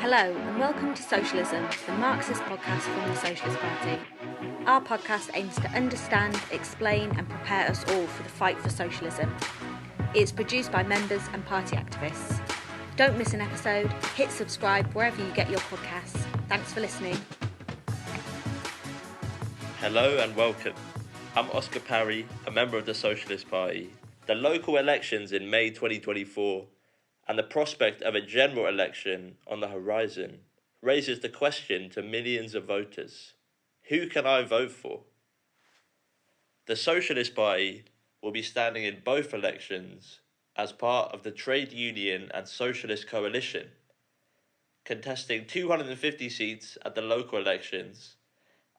Hello and welcome to Socialism, the Marxist podcast from the Socialist Party. Our podcast aims to understand, explain and prepare us all for the fight for socialism. It's produced by members and party activists. Don't miss an episode, hit subscribe wherever you get your podcasts. Thanks for listening. Hello and welcome. I'm Oscar Parry, a member of the Socialist Party. The local elections in May 2024 and the prospect of a general election on the horizon raises the question to millions of voters: who can I vote for? The Socialist Party will be standing in both elections as part of the trade union and socialist coalition, contesting 250 seats at the local elections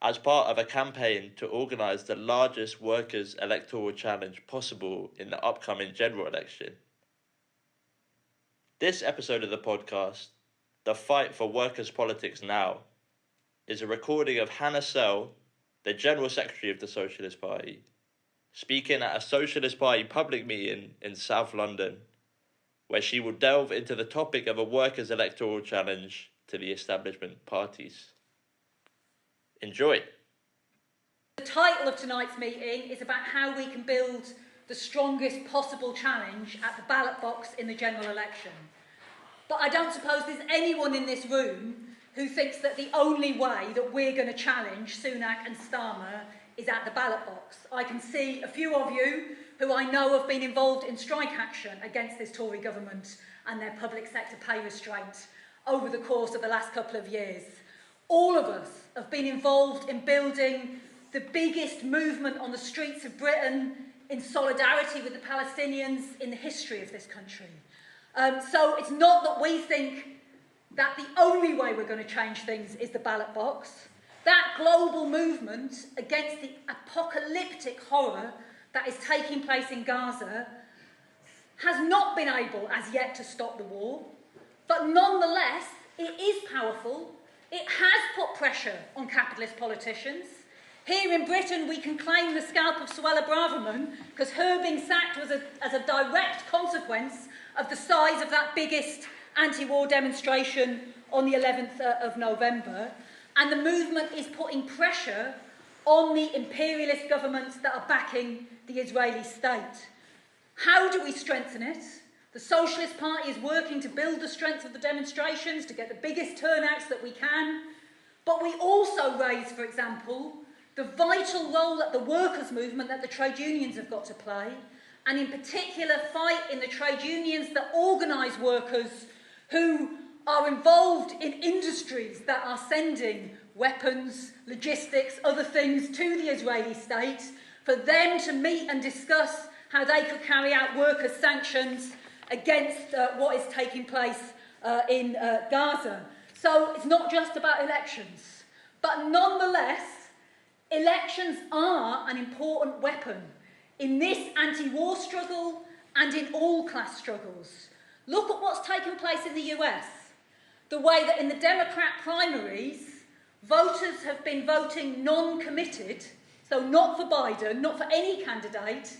as part of a campaign to organise the largest workers' electoral challenge possible in the upcoming general election. This episode of the podcast, The Fight for Workers' Politics Now, is a recording of Hannah Sell, the General Secretary of the Socialist Party, speaking at a Socialist Party public meeting in South London, where she will delve into the topic of a workers' electoral challenge to the establishment parties. Enjoy. The title of tonight's meeting is about how we can build the strongest possible challenge at the ballot box in the general election. But I don't suppose there's anyone in this room who thinks that the only way that we're going to challenge Sunak and Starmer is at the ballot box. I can see a few of you who I know have been involved in strike action against this Tory government and their public sector pay restraint over the course of the last couple of years. All of us have been involved in building the biggest movement on the streets of Britain in solidarity with the Palestinians in the history of this country. So it's not that we think that the only way we're going to change things is the ballot box. That global movement against the apocalyptic horror that is taking place in Gaza has not been able as yet to stop the war, but nonetheless it is powerful. It has put pressure on capitalist politicians. Here in Britain, we can claim the scalp of Suella Braverman because her being sacked was as a direct consequence of the size of that biggest anti-war demonstration on the 11th of November. And the movement is putting pressure on the imperialist governments that are backing the Israeli state. How do we strengthen it? The Socialist Party is working to build the strength of the demonstrations, to get the biggest turnouts that we can. But we also raise, for example, the vital role that the workers' movement, that the trade unions have got to play, and in particular fight in the trade unions that organise workers who are involved in industries that are sending weapons, logistics, other things to the Israeli state, for them to meet and discuss how they could carry out workers' sanctions against what is taking place in Gaza. So it's not just about elections, but nonetheless, elections are an important weapon in this anti-war struggle and in all class struggles. Look at what's taken place in the US. The way that in the Democrat primaries, voters have been voting non-committed, so not for Biden, not for any candidate,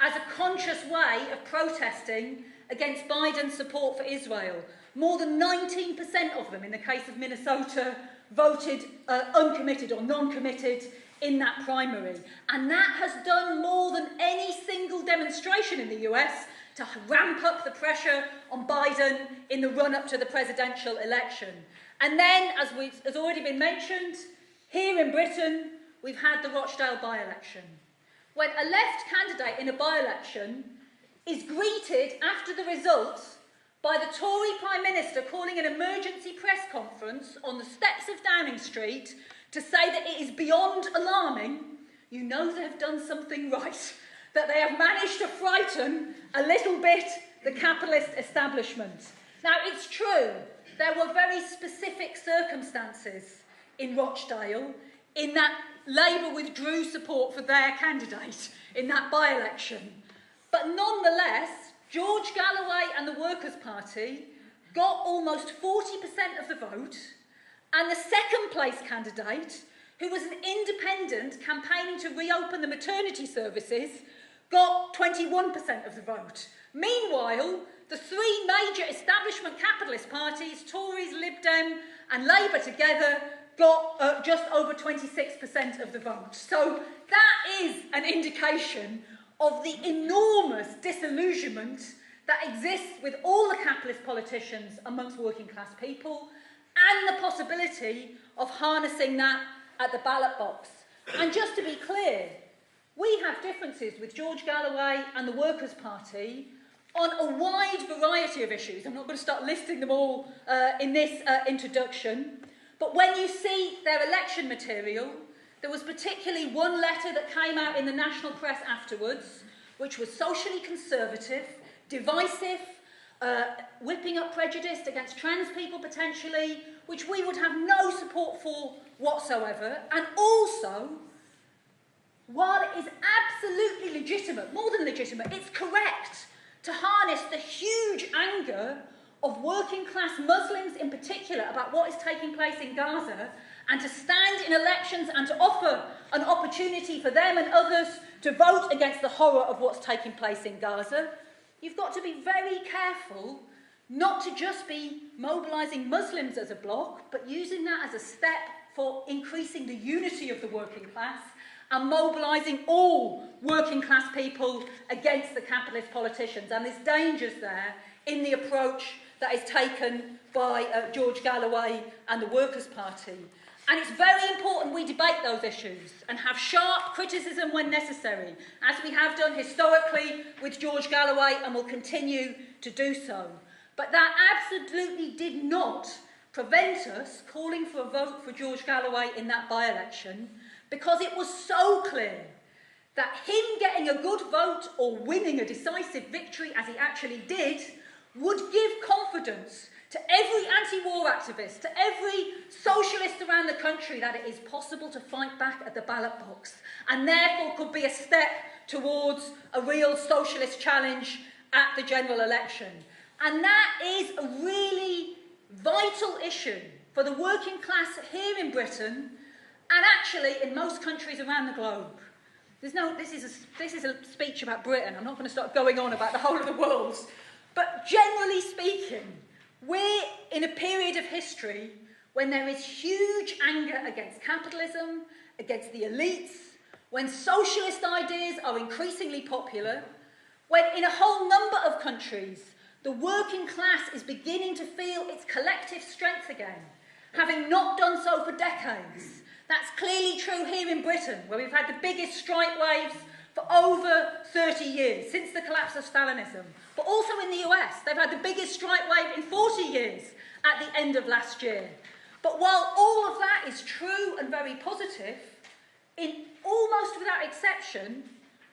as a conscious way of protesting against Biden's support for Israel. More than 19% of them, in the case of Minnesota, voted uncommitted or non-committed in that primary. And that has done more than any single demonstration in the US to ramp up the pressure on Biden in the run-up to the presidential election. And then, as already been mentioned, here in Britain, we've had the Rochdale by-election. When a left candidate in a by-election is greeted after the results by the Tory Prime Minister calling an emergency press conference on the steps of Downing Street to say that it is beyond alarming, you know they have done something right, that they have managed to frighten a little bit the capitalist establishment. Now, it's true, there were very specific circumstances in Rochdale in that Labour withdrew support for their candidate in that by-election. But nonetheless, George Galloway and the Workers' Party got almost 40% of the vote, and the second place candidate, who was an independent campaigning to reopen the maternity services, got 21% of the vote. Meanwhile, the three major establishment capitalist parties, Tories, Lib Dem and Labour together, got just over 26% of the vote. So that is an indication of the enormous disillusionment that exists with all the capitalist politicians amongst working class people, and the possibility of harnessing that at the ballot box. And just to be clear, we have differences with George Galloway and the Workers' Party on a wide variety of issues. I'm not going to start listing them all in this introduction, but when you see their election material, there was particularly one letter that came out in the national press afterwards, which was socially conservative, divisive, whipping up prejudice against trans people potentially, which we would have no support for whatsoever. And also, while it is absolutely legitimate, more than legitimate, it's correct to harness the huge anger of working class Muslims in particular about what is taking place in Gaza, and to stand in elections and to offer an opportunity for them and others to vote against the horror of what's taking place in Gaza, you've got to be very careful not to just be mobilising Muslims as a bloc, but using that as a step for increasing the unity of the working class and mobilising all working class people against the capitalist politicians. And there's dangers there in the approach that is taken by George Galloway and the Workers' Party. And it's very important we debate those issues and have sharp criticism when necessary, as we have done historically with George Galloway and will continue to do so. But that absolutely did not prevent us calling for a vote for George Galloway in that by-election, because it was so clear that him getting a good vote or winning a decisive victory, as he actually did, would give confidence to every anti-war activist, to every socialist around the country, that it is possible to fight back at the ballot box, and therefore could be a step towards a real socialist challenge at the general election. And that is a really vital issue for the working class here in Britain, and actually in most countries around the globe. This is a speech about Britain. I'm not going to start going on about the whole of the world. But generally speaking, we're in a period of history when there is huge anger against capitalism, against the elites, when socialist ideas are increasingly popular, when in a whole number of countries the working class is beginning to feel its collective strength again, having not done so for decades. That's clearly true here in Britain, where we've had the biggest strike waves for over 30 years, since the collapse of Stalinism. But also in the US, they've had the biggest strike wave in 40 years at the end of last year. But while all of that is true and very positive, in almost without exception,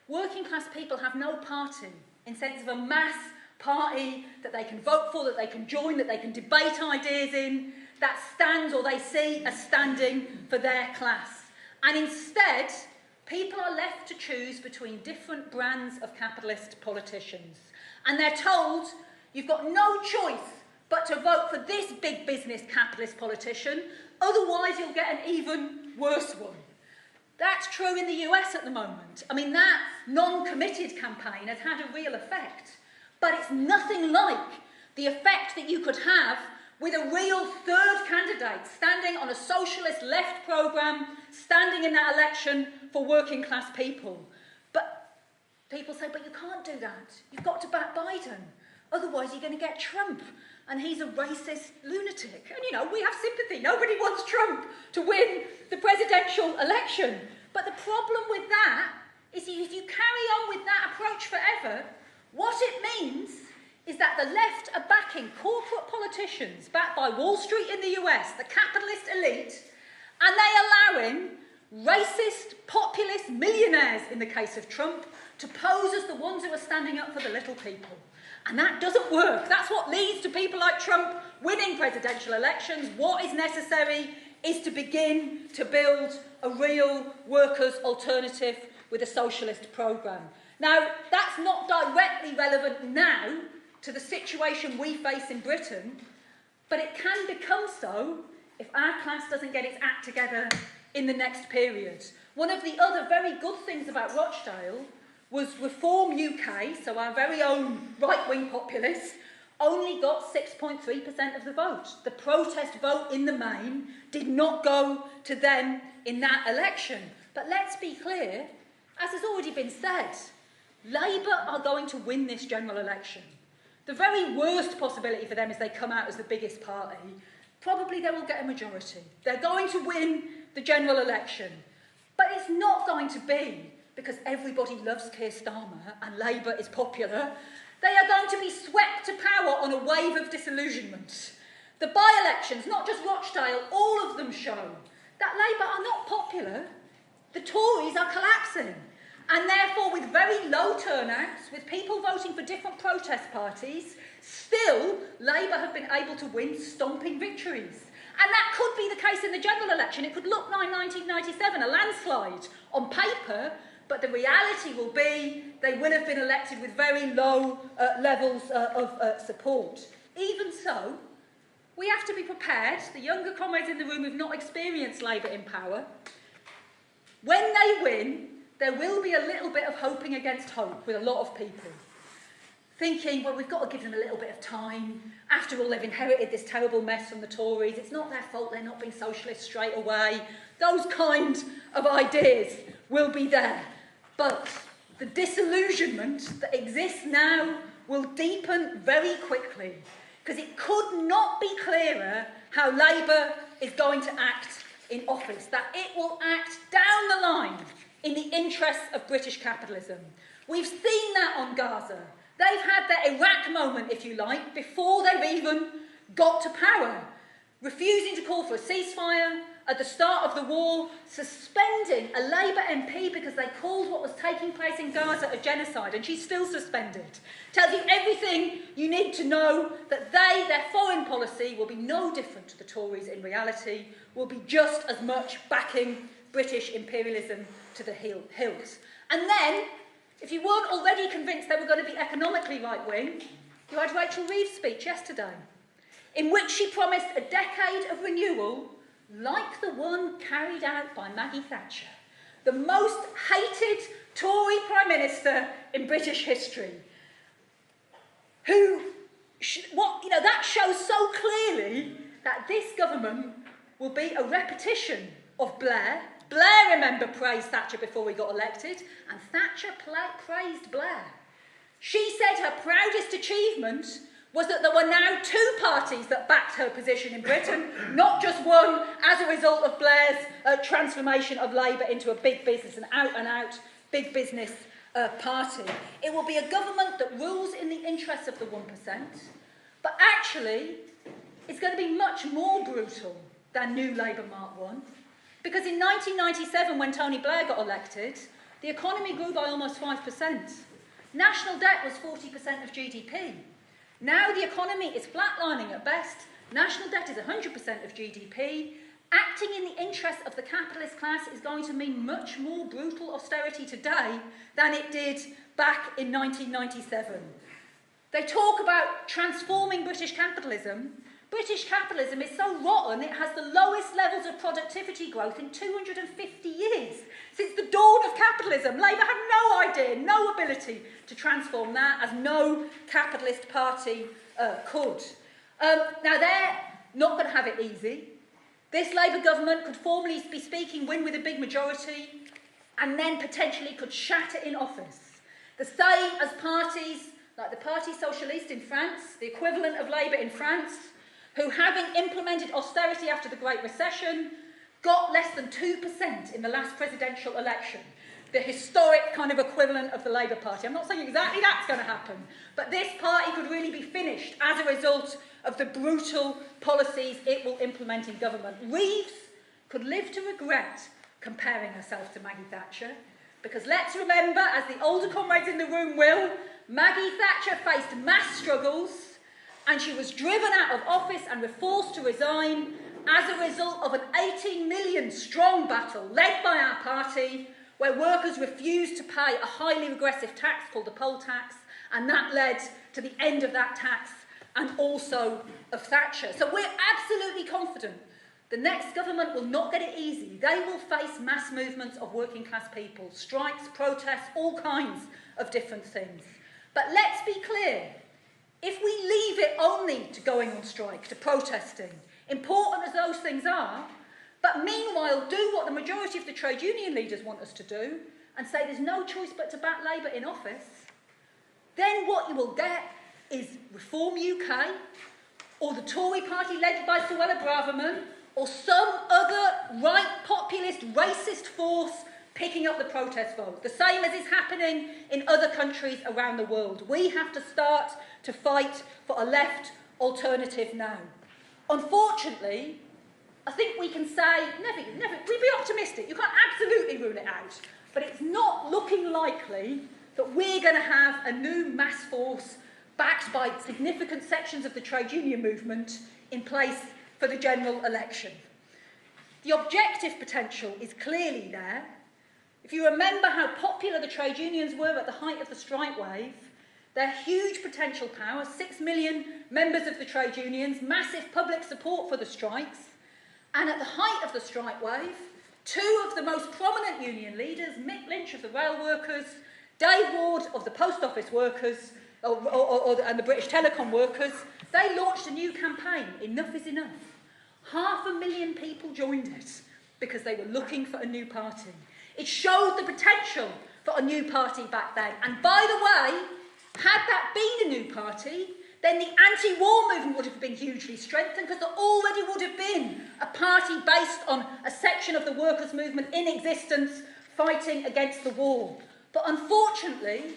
working class people have no party in sense of a mass party that they can vote for, that they can join, that they can debate ideas in, that stands or they see as standing for their class. And instead, people are left to choose between different brands of capitalist politicians. And they're told, you've got no choice but to vote for this big business capitalist politician, otherwise you'll get an even worse one. That's true in the US at the moment. I mean, that non-committed campaign has had a real effect. But it's nothing like the effect that you could have with a real third candidate standing on a socialist left programme, standing in that election for working class people. But people say, but you can't do that. You've got to back Biden. Otherwise you're going to get Trump. And he's a racist lunatic. And, you know, we have sympathy. Nobody wants Trump to win the presidential election. But the problem with that is if you carry on with that approach forever, what it means is that the left are backing corporate politicians, backed by Wall Street in the US, the capitalist elite, and they allowing racist, populist millionaires, in the case of Trump, to pose as the ones who are standing up for the little people. And that doesn't work. That's what leads to people like Trump winning presidential elections. What is necessary is to begin to build a real workers' alternative with a socialist programme. Now, that's not directly relevant now to the situation we face in Britain, but it can become so if our class doesn't get its act together in the next period. One of the other very good things about Rochdale was Reform UK, so our very own right-wing populists, only got 6.3% of the vote. The protest vote in the main did not go to them in that election. But let's be clear, as has already been said, Labour are going to win this general election. The very worst possibility for them is they come out as the biggest party. Probably they will get a majority. They're going to win the general election. But it's not going to be because everybody loves Keir Starmer and Labour is popular. They are going to be swept to power on a wave of disillusionment. The by-elections, not just Rochdale, all of them show that Labour are not popular. The Tories are collapsing. And therefore, with very low turnouts, with people voting for different protest parties, still, Labour have been able to win stomping victories. And that could be the case in the general election. It could look like 1997, a landslide on paper, but the reality will be they will have been elected with very low levels of support. Even so, we have to be prepared, the younger comrades in the room who've not experienced Labour in power, when they win, there will be a little bit of hoping against hope with a lot of people. Thinking, well, we've got to give them a little bit of time. After all, they've inherited this terrible mess from the Tories. It's not their fault they're not being socialist straight away. Those kind of ideas will be there. But the disillusionment that exists now will deepen very quickly, because it could not be clearer how Labour is going to act in office, that it will act down the line in the interests of British capitalism. We've seen that on Gaza. They've had their Iraq moment, if you like, before they've even got to power, refusing to call for a ceasefire at the start of the war, suspending a Labour MP because they called what was taking place in Gaza a genocide, and she's still suspended. Tells you everything you need to know that their foreign policy will be no different to the Tories in reality, will be just as much backing British imperialism to the hilt. And then, if you weren't already convinced they were going to be economically right-wing, you had Rachel Reeves' speech yesterday, in which she promised a decade of renewal like the one carried out by Maggie Thatcher, the most hated Tory Prime Minister in British history, that shows so clearly that this government will be a repetition of Blair. Blair, remember, praised Thatcher before he got elected, and Thatcher praised Blair. She said her proudest achievement was that there were now two parties that backed her position in Britain, not just one as a result of Blair's transformation of Labour into a big business, an out-and-out big business party. It will be a government that rules in the interests of the 1%, but actually it's going to be much more brutal than New Labour Mark 1. Because in 1997, when Tony Blair got elected, the economy grew by almost 5%. National debt was 40% of GDP. Now the economy is flatlining at best. National debt is 100% of GDP. Acting in the interests of the capitalist class is going to mean much more brutal austerity today than it did back in 1997. They talk about transforming British capitalism. British capitalism is so rotten it has the lowest levels of productivity growth in 250 years. Since the dawn of capitalism, Labour had no idea, no ability to transform that, as no capitalist party could. Now, they're not going to have it easy. This Labour government could formally be speaking win with a big majority, and then potentially could shatter in office. The same as parties like the Party Socialist in France, the equivalent of Labour in France, who, having implemented austerity after the Great Recession, got less than 2% in the last presidential election, the historic kind of equivalent of the Labour Party. I'm not saying exactly that's going to happen, but this party could really be finished as a result of the brutal policies it will implement in government. Reeves could live to regret comparing herself to Maggie Thatcher, because let's remember, as the older comrades in the room will, Maggie Thatcher faced mass struggles, and she was driven out of office and was forced to resign as a result of an 18 million strong battle led by our party, where workers refused to pay a highly regressive tax called the poll tax, and that led to the end of that tax and also of Thatcher. So we're absolutely confident the next government will not get it easy. They will face mass movements of working class people, strikes, protests, all kinds of different things. But let's be clear, if we leave it only to going on strike, to protesting, important as those things are, but meanwhile do what the majority of the trade union leaders want us to do and say there's no choice but to back Labour in office, then what you will get is Reform UK, or the Tory party led by Suella Braverman, or some other right populist racist force picking up the protest vote, the same as is happening in other countries around the world. We have to start to fight for a left alternative now. Unfortunately, I think we can say, we'd be optimistic, you can't absolutely rule it out, but it's not looking likely that we're going to have a new mass force backed by significant sections of the trade union movement in place for the general election. The objective potential is clearly there. If you remember how popular the trade unions were at the height of the strike wave, their huge potential power, 6 million members of the trade unions, massive public support for the strikes, and at the height of the strike wave, two of the most prominent union leaders, Mick Lynch of the rail workers, Dave Ward of the post office workers, and the British telecom workers, they launched a new campaign, Enough is Enough. 500,000 people joined it because they were looking for a new party. It showed the potential for a new party back then. And by the way, had that been a new party, then the anti-war movement would have been hugely strengthened because there already would have been a party based on a section of the workers' movement in existence fighting against the war. But unfortunately,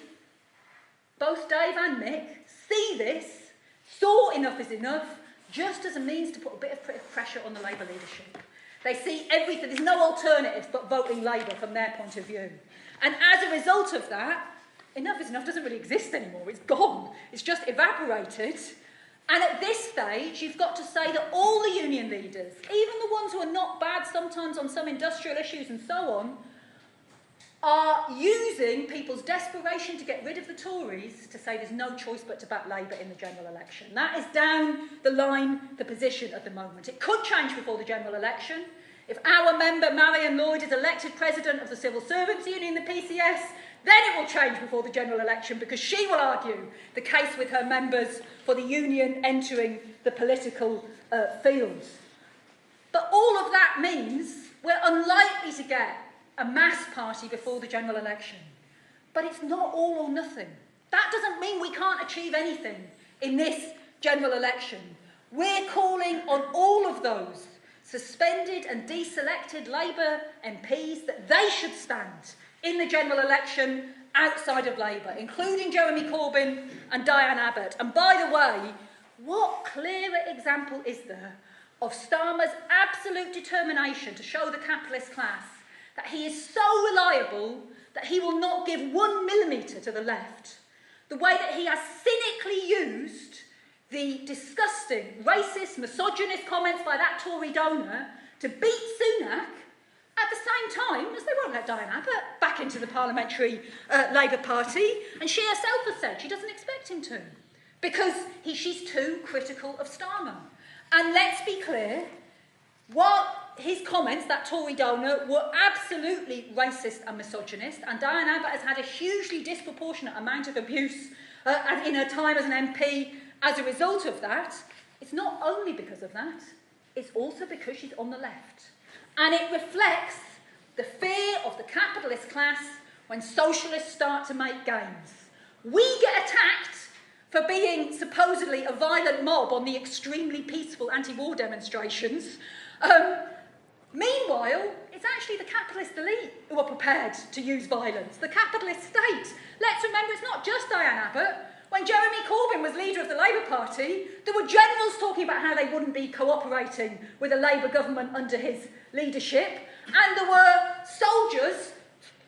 both Dave and Mick see this, saw Enough is Enough, just as a means to put a bit of pressure on the Labour leadership. They see everything, there's no alternative but voting Labour from their point of view. And as a result of that, Enough is Enough doesn't really exist anymore, it's gone, it's just evaporated. And at this stage, you've got to say that all the union leaders, even the ones who are not bad sometimes on some industrial issues and so on, are using people's desperation to get rid of the Tories to say there's no choice but to back Labour in the general election. That is down the line, the position at the moment. It could change before the general election. If our member, Marion Lloyd, is elected president of the Civil Servants Union, the PCS, then it will change before the general election because she will argue the case with her members for the union entering the political fields. But all of that means we're unlikely to get a mass party before the general election. But it's not all or nothing. That doesn't mean we can't achieve anything in this general election. We're calling on all of those suspended and deselected Labour MPs that they should stand in the general election outside of Labour, including Jeremy Corbin and Diane Abott. And by the way, what clearer example is there of Starmer's absolute determination to show the capitalist class that he is so reliable that he will not give 1 millimetre to the left, the way that he has cynically used the disgusting, racist, misogynist comments by that Tory donor to beat Sunak at the same time as they won't let Diane Abott back into the parliamentary Labour Party, and she herself has said she doesn't expect him to, because she's too critical of Starmer. And let's be clear, while his comments, that Tory donor, were absolutely racist and misogynist, and Diane Abott has had a hugely disproportionate amount of abuse in her time as an MP as a result of that, it's not only because of that, it's also because she's on the left. And it reflects the fear of the capitalist class when socialists start to make gains. We get attacked for being supposedly a violent mob on the extremely peaceful anti-war demonstrations. Meanwhile, it's actually the capitalist elite who are prepared to use violence, the capitalist state. Let's remember it's not just Diane Abott. When Jeremy Corbyn was leader of the Labour Party, there were generals talking about how they wouldn't be cooperating with a Labour government under his leadership, and there were soldiers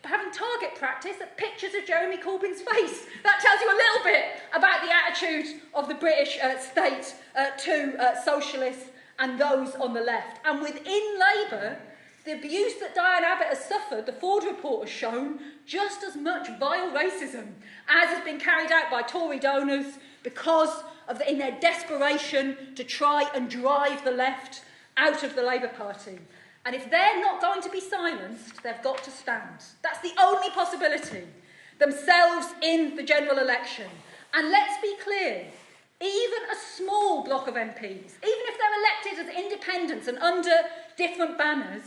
having target practice at pictures of Jeremy Corbyn's face. That tells you a little bit about the attitude of the British state to socialists and those on the left. And within Labour, the abuse that Diane Abott has suffered, the Ford report has shown, just as much vile racism as has been carried out by Tory donors because of in their desperation to try and drive the left out of the Labour Party. And if they're not going to be silenced, they've got to stand. That's the only possibility, themselves in the general election. And let's be clear, even a small bloc of MPs, even if they're elected as independents and under different banners,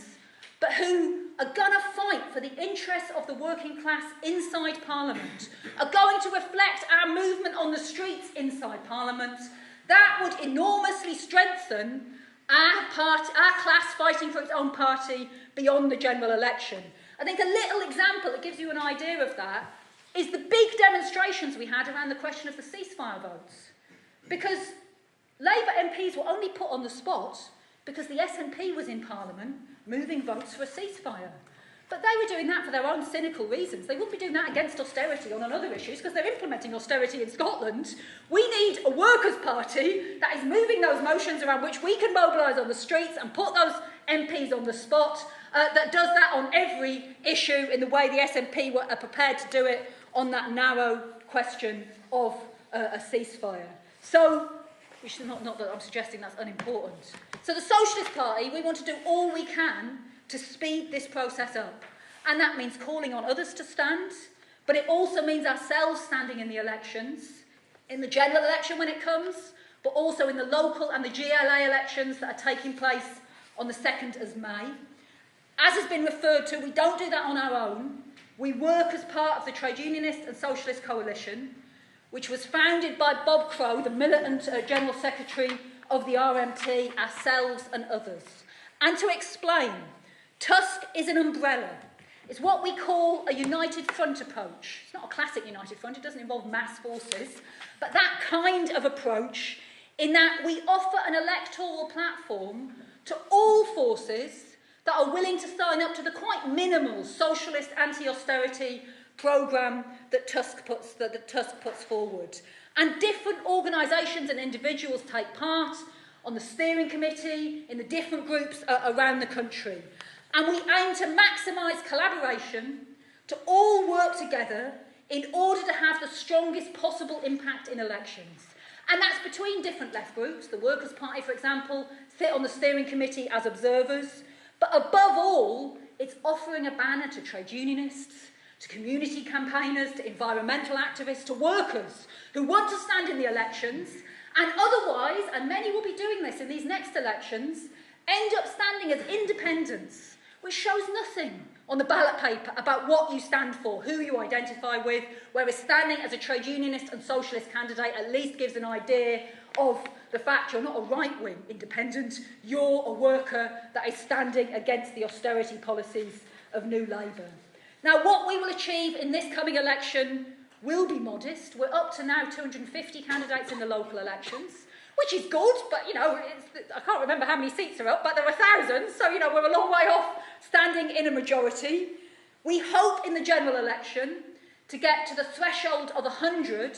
but who are going to fight for the interests of the working class inside Parliament, are going to reflect our movement on the streets inside Parliament, that would enormously strengthen our class fighting for its own party beyond the general election. I think a little example that gives you an idea of that is the big demonstrations we had around the question of the ceasefire votes. Because Labour MPs were only put on the spot because the SNP was in Parliament moving votes for a ceasefire. But they were doing that for their own cynical reasons. They wouldn't be doing that against austerity on other issues because they're implementing austerity in Scotland. We need a workers' party that is moving those motions around which we can mobilise on the streets and put those MPs on the spot, that does that on every issue in the way the SNP are prepared to do it on that narrow question of a ceasefire. So, which is not that I'm suggesting that's unimportant. So the Socialist Party, we want to do all we can to speed this process up. And that means calling on others to stand, but it also means ourselves standing in the elections, in the general election when it comes, but also in the local and the GLA elections that are taking place on the 2nd of May. As has been referred to, we don't do that on our own. We work as part of the Trade Unionist and Socialist Coalition, which was founded by Bob Crow, the militant General Secretary of the RMT, ourselves and others. And to explain, Tusk is an umbrella. It's what we call a united front approach. It's not a classic united front, it doesn't involve mass forces, but that kind of approach in that we offer an electoral platform to all forces that are willing to sign up to the quite minimal socialist anti-austerity programme that Tusk puts forward. And different organisations and individuals take part on the steering committee, in the different groups around the country. And we aim to maximise collaboration, to all work together in order to have the strongest possible impact in elections. And that's between different left groups. The Workers' Party, for example, sit on the steering committee as observers. But above all, it's offering a banner to trade unionists, to community campaigners, to environmental activists, to workers who want to stand in the elections and otherwise, and many will be doing this in these next elections, end up standing as independents, which shows nothing on the ballot paper about what you stand for, who you identify with, whereas standing as a trade unionist and socialist candidate at least gives an idea of the fact you're not a right-wing independent, you're a worker that is standing against the austerity policies of New Labour. Now, what we will achieve in this coming election will be modest. We're up to now 250 candidates in the local elections, which is good, but, you know, I can't remember how many seats are up, but there are thousands, so, you know, we're a long way off standing in a majority. We hope in the general election to get to the threshold of 100,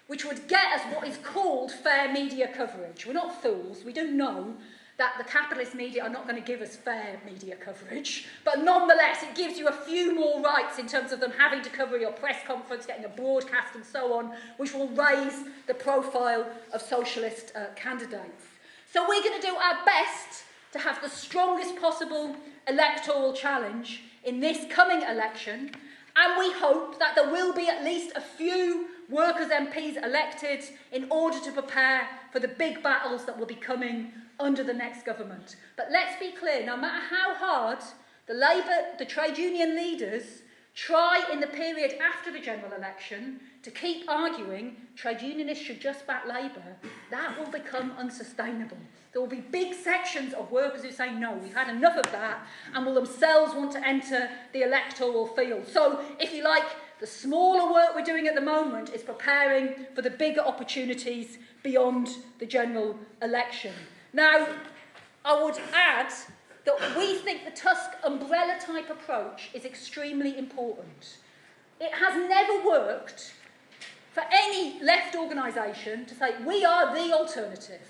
which would get us what is called fair media coverage. We're not fools. We do know that the capitalist media are not going to give us fair media coverage, but nonetheless it gives you a few more rights in terms of them having to cover your press conference, getting a broadcast and so on, which will raise the profile of socialist candidates. So we're going to do our best to have the strongest possible electoral challenge in this coming election, and we hope that there will be at least a few workers' MPs elected in order to prepare for the big battles that will be coming under the next government. But let's be clear, no matter how hard the trade union leaders try in the period after the general election to keep arguing trade unionists should just back Labour, that will become unsustainable. There will be big sections of workers who say, no, we've had enough of that, and will themselves want to enter the electoral field. So, if you like, the smaller work we're doing at the moment is preparing for the bigger opportunities beyond the general election. Now, I would add that we think the Tusk umbrella-type approach is extremely important. It has never worked for any left organisation to say, we are the alternative.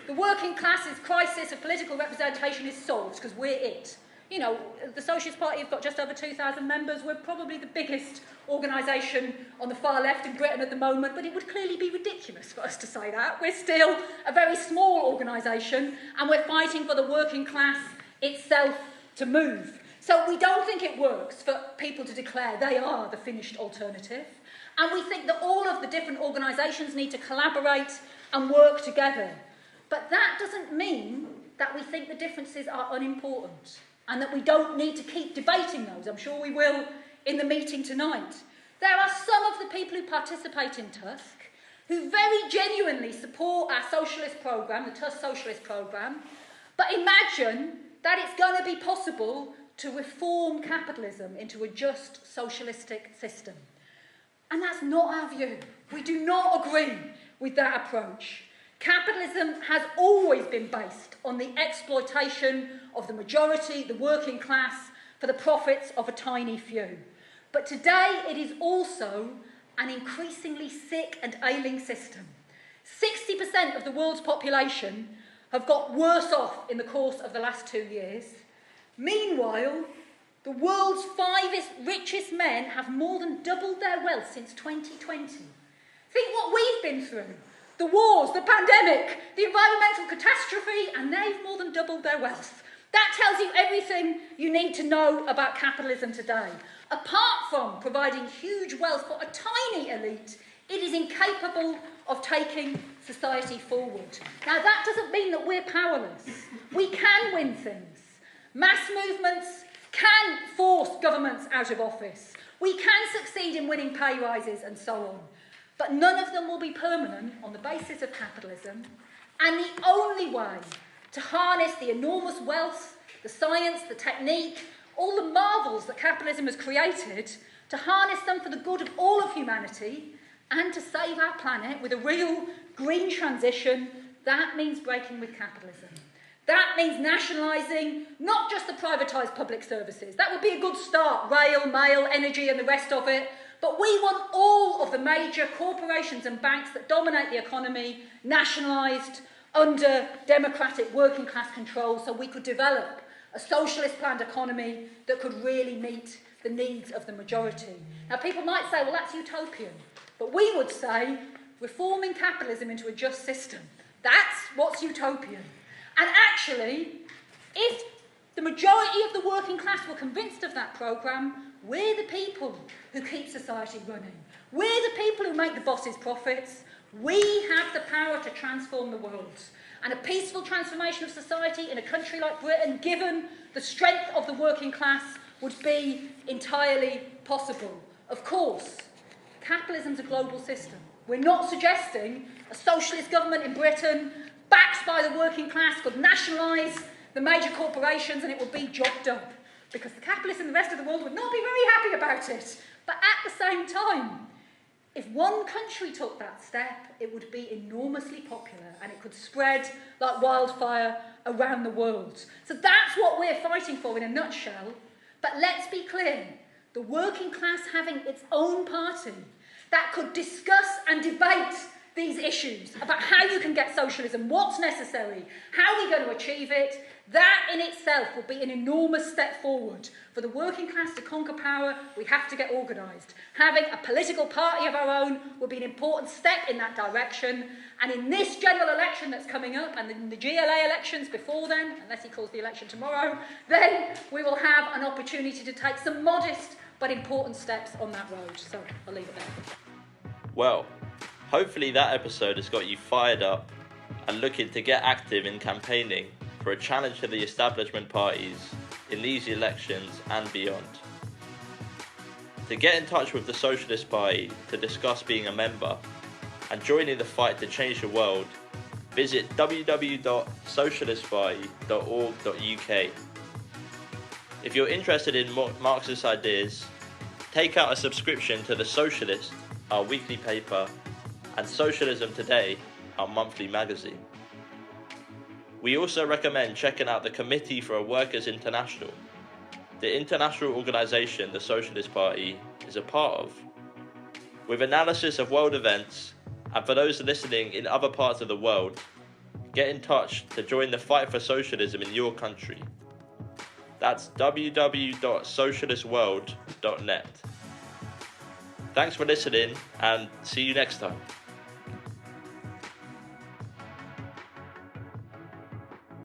The working class's crisis of political representation is solved because we're it. You know, the Socialist Party have got just over 2,000 members. We're probably the biggest organisation on the far left in Britain at the moment, but it would clearly be ridiculous for us to say that. We're still a very small organisation, and we're fighting for the working class itself to move. So we don't think it works for people to declare they are the finished alternative. And we think that all of the different organisations need to collaborate and work together. But that doesn't mean that we think the differences are unimportant and that we don't need to keep debating those. I'm sure we will in the meeting tonight. There are some of the people who participate in TUSC who very genuinely support our socialist programme, the TUSC Socialist Programme, but imagine that it's going to be possible to reform capitalism into a just socialistic system. And that's not our view. We do not agree with that approach. Capitalism has always been based on the exploitation of the majority, the working class, for the profits of a tiny few. But today it is also an increasingly sick and ailing system. 60% of the world's population have got worse off in the course of the last 2 years. Meanwhile, the world's 5 richest men have more than doubled their wealth since 2020. Think what we've been through. The wars, the pandemic, the environmental catastrophe, and they've more than doubled their wealth. That tells you everything you need to know about capitalism today. Apart from providing huge wealth for a tiny elite, it is incapable of taking society forward. Now, that doesn't mean that we're powerless. We can win things. Mass movements can force governments out of office. We can succeed in winning pay rises and so on. But none of them will be permanent on the basis of capitalism. And the only way to harness the enormous wealth, the science, the technique, all the marvels that capitalism has created, to harness them for the good of all of humanity and to save our planet with a real green transition, that means breaking with capitalism. That means nationalising not just the privatised public services. That would be a good start, rail, mail, energy and the rest of it. But we want all of the major corporations and banks that dominate the economy nationalised under democratic working class control so we could develop a socialist planned economy that could really meet the needs of the majority. Now, people might say, well, that's utopian. But we would say reforming capitalism into a just system. That's what's utopian. And actually, if the majority of the working class were convinced of that programme, we're the people who keep society running. We're the people who make the bosses' profits. We have the power to transform the world. And a peaceful transformation of society in a country like Britain, given the strength of the working class, would be entirely possible. Of course, capitalism's a global system. We're not suggesting a socialist government in Britain, backed by the working class, could nationalise the major corporations and it would be jobbed up. Because the capitalists in the rest of the world would not be very happy about it. But at the same time, if one country took that step, it would be enormously popular and it could spread like wildfire around the world. So that's what we're fighting for in a nutshell. But let's be clear, the working class having its own party that could discuss and debate these issues about how you can get socialism, what's necessary, how we're going to achieve it, that in itself would be an enormous step forward. For the working class to conquer power, we have to get organised. Having a political party of our own would be an important step in that direction. And in this general election that's coming up, and in the GLA elections before then, unless he calls the election tomorrow, then we will have an opportunity to take some modest but important steps on that road. So I'll leave it there. Well, hopefully that episode has got you fired up and looking to get active in campaigning for a challenge to the establishment parties in these elections and beyond. To get in touch with the Socialist Party to discuss being a member and joining the fight to change the world, visit www.socialistparty.org.uk. If you're interested in Marxist ideas, take out a subscription to The Socialist, our weekly paper, and Socialism Today, our monthly magazine. We also recommend checking out the Committee for a Workers' International, the international organisation the Socialist Party is a part of. With analysis of world events, and for those listening in other parts of the world, get in touch to join the fight for socialism in your country. That's www.socialistworld.net. Thanks for listening and see you next time.